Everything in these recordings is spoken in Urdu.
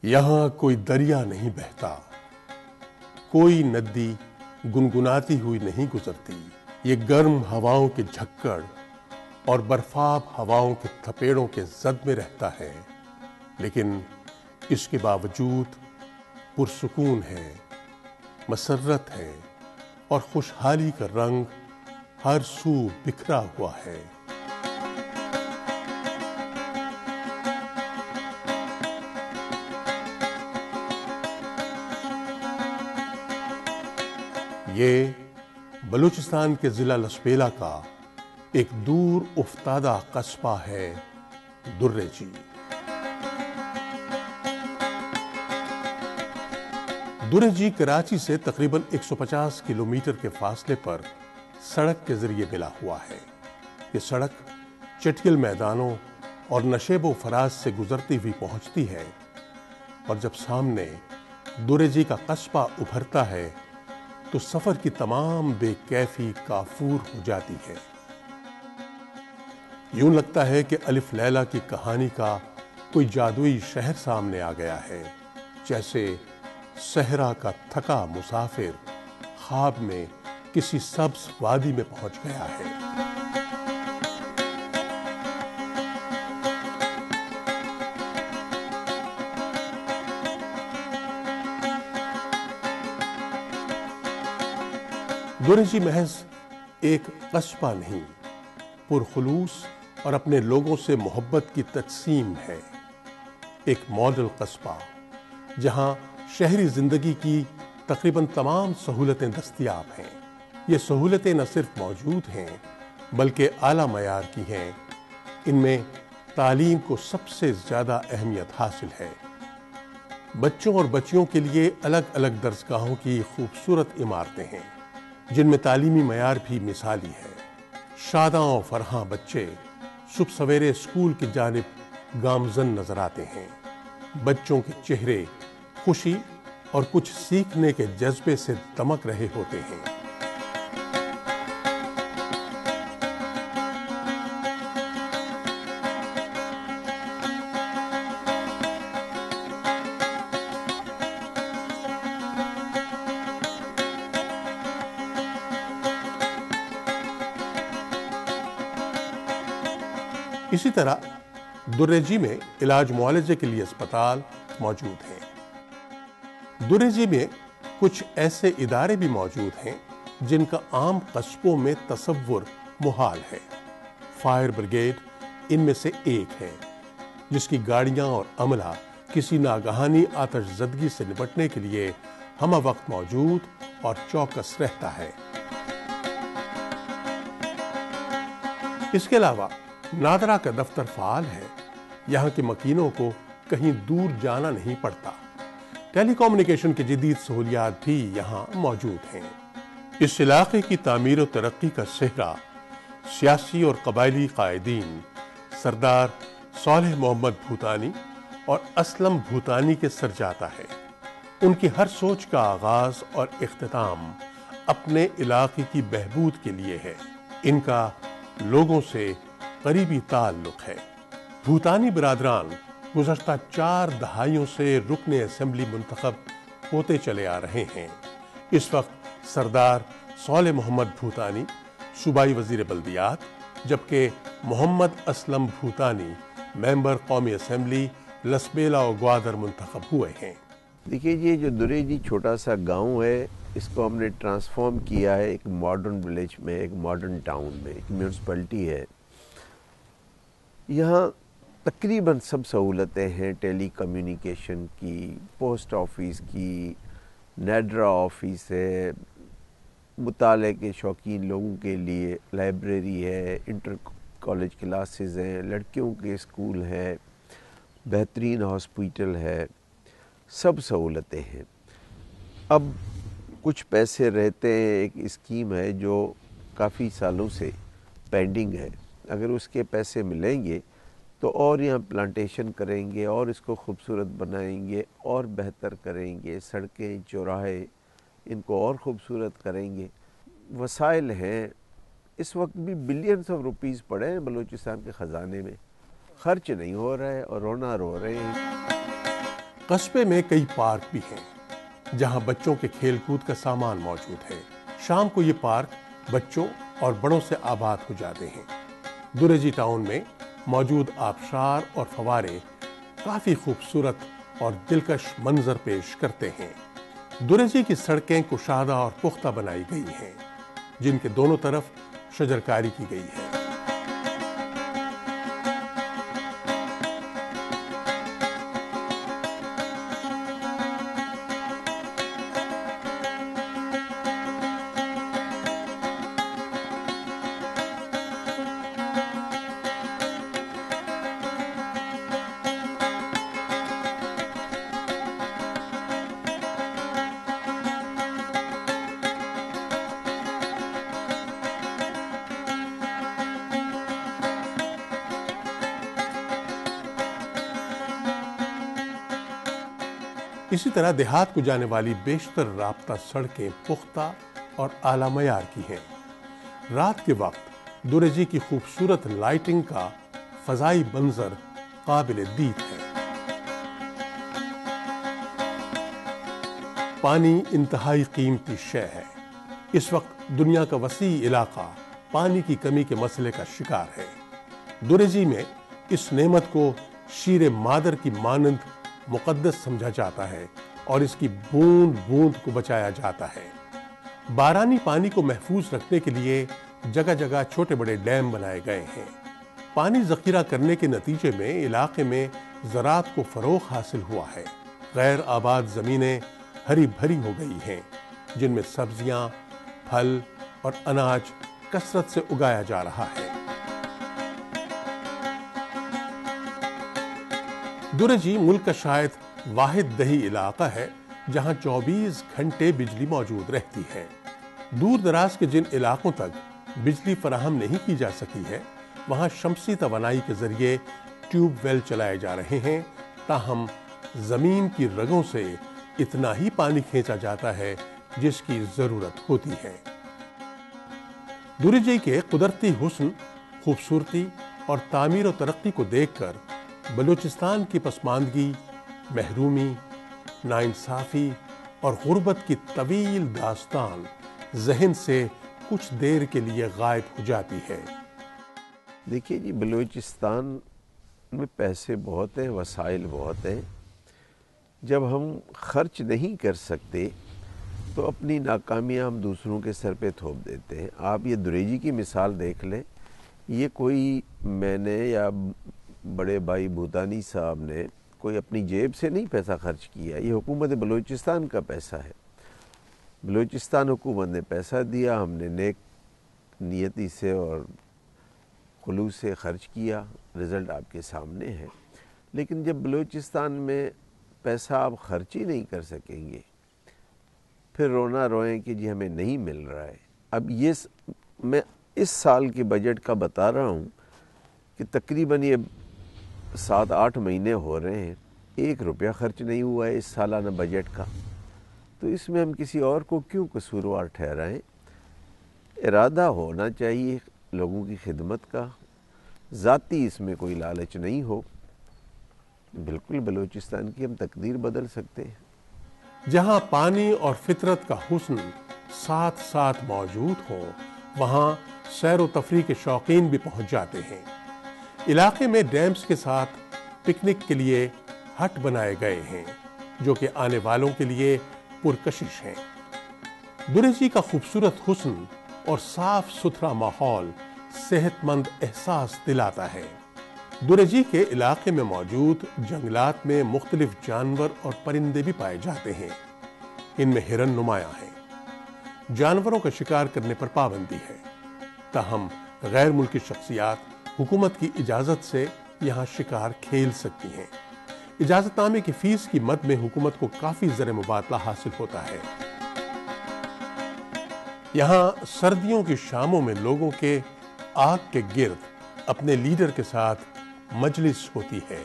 یہاں کوئی دریا نہیں بہتا، کوئی ندی گنگناتی ہوئی نہیں گزرتی۔ یہ گرم ہواؤں کے جھکڑ اور برفاب ہواؤں کے تھپیڑوں کے زد میں رہتا ہے، لیکن اس کے باوجود پرسکون ہے، مسرت ہے اور خوشحالی کا رنگ ہر سو بکھرا ہوا ہے۔ یہ بلوچستان کے ضلع لسبیلا کا ایک دور افتادہ قصبہ ہے، درے جی۔ درے جی کراچی سے تقریباً 150 کلومیٹر کے فاصلے پر سڑک کے ذریعے ملا ہوا ہے۔ یہ سڑک چٹیل میدانوں اور نشیب و فراز سے گزرتی ہوئی پہنچتی ہے، اور جب سامنے درے جی کا قصبہ ابھرتا ہے تو سفر کی تمام بے کیفی کافور ہو جاتی ہے۔ یوں لگتا ہے کہ الف لیلا کی کہانی کا کوئی جادوئی شہر سامنے آ گیا ہے، جیسے صحرا کا تھکا مسافر خواب میں کسی سبز وادی میں پہنچ گیا ہے۔ درے جی محض ایک قصبہ نہیں، پرخلوص اور اپنے لوگوں سے محبت کی تجسیم ہے۔ ایک ماڈل قصبہ جہاں شہری زندگی کی تقریباً تمام سہولتیں دستیاب ہیں۔ یہ سہولتیں نہ صرف موجود ہیں بلکہ اعلیٰ معیار کی ہیں۔ ان میں تعلیم کو سب سے زیادہ اہمیت حاصل ہے۔ بچوں اور بچیوں کے لیے الگ الگ درسگاہوں کی خوبصورت عمارتیں ہیں، جن میں تعلیمی معیار بھی مثالی ہے۔ شاداں و فرحاں بچے صبح سویرے اسکول کی جانب گامزن نظر آتے ہیں۔ بچوں کے چہرے خوشی اور کچھ سیکھنے کے جذبے سے دمک رہے ہوتے ہیں۔ اسی طرح درے جی میں علاج معالجے کے لیے اسپتال موجود ہیں۔ درے جی میں کچھ ایسے ادارے بھی موجود ہیں جن کا عام قصبوں میں تصور محال ہے۔ فائر بریگیڈ ان میں سے ایک ہے، جس کی گاڑیاں اور عملہ کسی ناگہانی آتش زدگی سے نپٹنے کے لیے ہمہ وقت موجود اور چوکس رہتا ہے۔ اس کے علاوہ نادرا کا دفتر فعال ہے۔ یہاں کے مکینوں کو کہیں دور جانا نہیں پڑتا۔ ٹیلی کمیونیکیشن کی جدید سہولیات بھی یہاں موجود ہیں۔ اس علاقے کی تعمیر و ترقی کا سہرا سیاسی اور قبائلی قائدین سردار صالح محمد بھوتانی اور اسلم بھوتانی کے سر جاتا ہے۔ ان کی ہر سوچ کا آغاز اور اختتام اپنے علاقے کی بہبود کے لیے ہے۔ ان کا لوگوں سے قریبی تعلق ہے۔ بھوتانی برادران گزشتہ 4 دہائیوں سے رکن اسمبلی منتخب ہوتے چلے آ رہے ہیں۔ اس وقت سردار صالح محمد بھوتانی صوبائی وزیر بلدیات، جبکہ محمد اسلم بھوتانی ممبر قومی اسمبلی لسبیلا و گوادر منتخب ہوئے ہیں۔ دیکھیے، یہ جو درے جی چھوٹا سا گاؤں ہے، اس کو ہم نے ٹرانسفارم کیا ہے ایک ماڈرن ولیج میں، ایک ماڈرن ٹاؤن میں، ایک میونسپلٹی ہے۔ یہاں تقریباً سب سہولتیں ہیں، ٹیلی کمیونیکیشن کی، پوسٹ آفس کی، نیڈرا آفس ہے، مطالعے کے شوقین لوگوں کے لیے لائبریری ہے، انٹر کالج کلاسز ہیں، لڑکیوں کے اسکول ہے، بہترین ہاسپیٹل ہے، سب سہولتیں ہیں۔ اب کچھ پیسے رہتے ہیں، ایک اسکیم ہے جو کافی سالوں سے پینڈنگ ہے۔ اگر اس کے پیسے ملیں گے تو اور یہاں پلانٹیشن کریں گے اور اس کو خوبصورت بنائیں گے اور بہتر کریں گے، سڑکیں چوراہے ان کو اور خوبصورت کریں گے۔ وسائل ہیں، اس وقت بھی بلینز آف روپیز پڑے ہیں بلوچستان کے خزانے میں، خرچ نہیں ہو رہا ہے اور رونا رو رہے ہیں۔ قصبے میں کئی پارک بھی ہیں جہاں بچوں کے کھیل کود کا سامان موجود ہے۔ شام کو یہ پارک بچوں اور بڑوں سے آباد ہو جاتے ہیں۔ دریجی ٹاؤن میں موجود آبشار اور فوارے کافی خوبصورت اور دلکش منظر پیش کرتے ہیں۔ دریجی کی سڑکیں کشادہ اور پختہ بنائی گئی ہیں جن کے دونوں طرف شجرکاری کی گئی ہے۔ اسی طرح دیہات کو جانے والی بیشتر رابطہ سڑکیں پختہ اور اعلیٰ معیار کی ہیں۔ رات کے وقت دریجی کی خوبصورت لائٹنگ کا فضائی منظر قابل دید ہے۔ پانی انتہائی قیمتی شے ہے۔ اس وقت دنیا کا وسیع علاقہ پانی کی کمی کے مسئلے کا شکار ہے۔ دریجی میں اس نعمت کو شیر مادر کی مانند مقدس سمجھا جاتا ہے اور اس کی بوند بوند کو بچایا جاتا ہے۔ بارانی پانی کو محفوظ رکھنے کے لیے جگہ جگہ چھوٹے بڑے ڈیم بنائے گئے ہیں۔ پانی ذخیرہ کرنے کے نتیجے میں علاقے میں زراعت کو فروغ حاصل ہوا ہے۔ غیر آباد زمینیں ہری بھری ہو گئی ہیں جن میں سبزیاں، پھل اور اناج کثرت سے اگایا جا رہا ہے۔ دریجی ملک کا شاید واحد دیہی علاقہ ہے جہاں 24 گھنٹے بجلی موجود رہتی ہے۔ دور دراز کے جن علاقوں تک بجلی فراہم نہیں کی جا سکی ہے وہاں شمسی توانائی کے ذریعے ٹیوب ویل چلائے جا رہے ہیں، تاہم زمین کی رگوں سے اتنا ہی پانی کھینچا جاتا ہے جس کی ضرورت ہوتی ہے۔ دریجی کے قدرتی حسن، خوبصورتی اور تعمیر و ترقی کو دیکھ کر بلوچستان کی پسماندگی، محرومی، ناانصافی اور غربت کی طویل داستان ذہن سے کچھ دیر کے لیے غائب ہو جاتی ہے۔ دیکھیے جی، بلوچستان میں پیسے بہت ہیں، وسائل بہت ہیں۔ جب ہم خرچ نہیں کر سکتے تو اپنی ناکامیاں ہم دوسروں کے سر پہ تھوپ دیتے ہیں۔ آپ یہ دریجی کی مثال دیکھ لیں، یہ کوئی میں نے یا بڑے بھائی بھوتانی صاحب نے کوئی اپنی جیب سے نہیں پیسہ خرچ کیا، یہ حکومت بلوچستان کا پیسہ ہے۔ بلوچستان حکومت نے پیسہ دیا، ہم نے نیک نیتی سے اور خلوص سے خرچ کیا، رزلٹ آپ کے سامنے ہے۔ لیکن جب بلوچستان میں پیسہ آپ خرچ ہی نہیں کر سکیں گے، پھر رونا روئیں کہ جی ہمیں نہیں مل رہا ہے۔ اب یہ میں اس سال کے بجٹ کا بتا رہا ہوں کہ تقریباً یہ 7-8 مہینے ہو رہے ہیں، 1 روپیہ خرچ نہیں ہوا ہے اس سالانہ بجٹ کا۔ تو اس میں ہم کسی اور کو کیوں قصوروار ٹھہرائیں؟ ارادہ ہونا چاہیے لوگوں کی خدمت کا، ذاتی اس میں کوئی لالچ نہیں ہو۔ بالکل بلوچستان کی ہم تقدیر بدل سکتے ہیں۔ جہاں پانی اور فطرت کا حسن ساتھ ساتھ موجود ہو وہاں سیر و تفریح کے شوقین بھی پہنچ جاتے ہیں۔ علاقے میں ڈیمز کے ساتھ پکنک کے لیے ہٹ بنائے گئے ہیں جو کہ آنے والوں کے لیے پرکشش ہیں۔ دریجی کا خوبصورت حسن اور صاف ستھرا ماحول صحت مند احساس دلاتا ہے۔ دریجی کے علاقے میں موجود جنگلات میں مختلف جانور اور پرندے بھی پائے جاتے ہیں۔ ان میں ہرن نمایاں ہیں۔ جانوروں کا شکار کرنے پر پابندی ہے، تاہم غیر ملکی شخصیات حکومت کی اجازت سے یہاں شکار کھیل سکتی ہیں۔ اجازت نامے کی فیس کی مد میں حکومت کو کافی زر مبادلہ حاصل ہوتا ہے۔ یہاں سردیوں کی شاموں میں لوگوں کے آگ کے گرد اپنے لیڈر کے ساتھ مجلس ہوتی ہے۔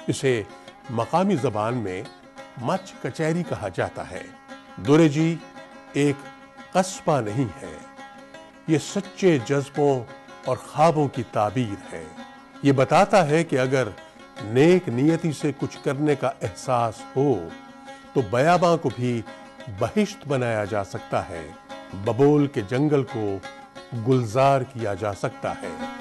اسے مقامی زبان میں مچ کچہری کہا جاتا ہے۔ دریجی ایک قصبہ نہیں ہے، یہ سچے جذبوں اور خوابوں کی تعبیر ہے۔ یہ بتاتا ہے کہ اگر نیک نیتی سے کچھ کرنے کا احساس ہو تو بیاباں کو بھی بہشت بنایا جا سکتا ہے، ببول کے جنگل کو گلزار کیا جا سکتا ہے۔